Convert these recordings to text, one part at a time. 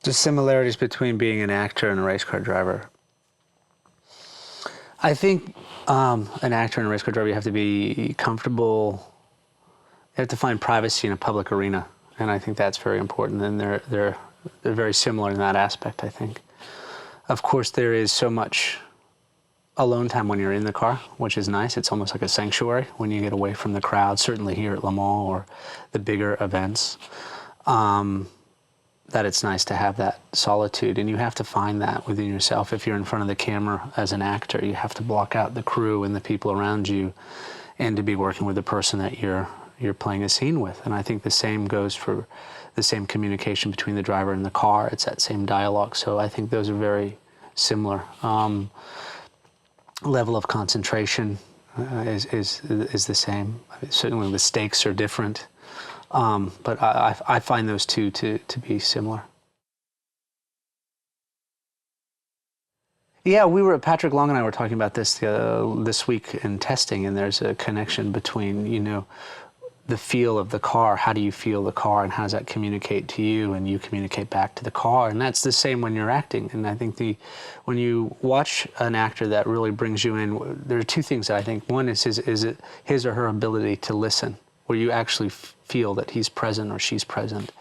The similarities between being an actor and a race car driver. I think an actor and a race car driver, you have to be comfortable. You have to find privacy in a public arena, and I think that's very important. And they're very similar in that aspect, I think. Of course, there is so much alone time when you're in the car, which is nice. It's almost like a sanctuary when you get away from the crowd, certainly here at Le Mans or the bigger events, that it's nice to have that solitude. And you have to find that within yourself. If you're in front of the camera as an actor, you have to block out the crew and the people around you and to be working with the person that you're playing a scene with. And I think the same goes for the same communication between the driver and the car. It's that same dialogue. So I think those are very similar. Level of concentration is the same. I mean, certainly the stakes are different, but I find those two to be similar. Yeah, Patrick Long and I were talking about this this week in testing, and there's a connection between, you know, the feel of the car. How do you feel the car, and how does that communicate to you, and you communicate back to the car? And that's the same when you're acting. And I think when you watch an actor that really brings you in, there are two things that I think. One is his or her ability to listen, where you actually feel that he's present or she's present,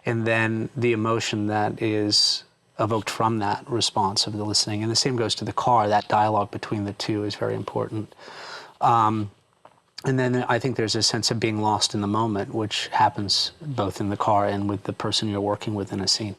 and then the emotion that is evoked from that response of the listening. And the same goes to the car. That dialogue between the two is very important. And then I think there's a sense of being lost in the moment, which happens both in the car and with the person you're working with in a scene.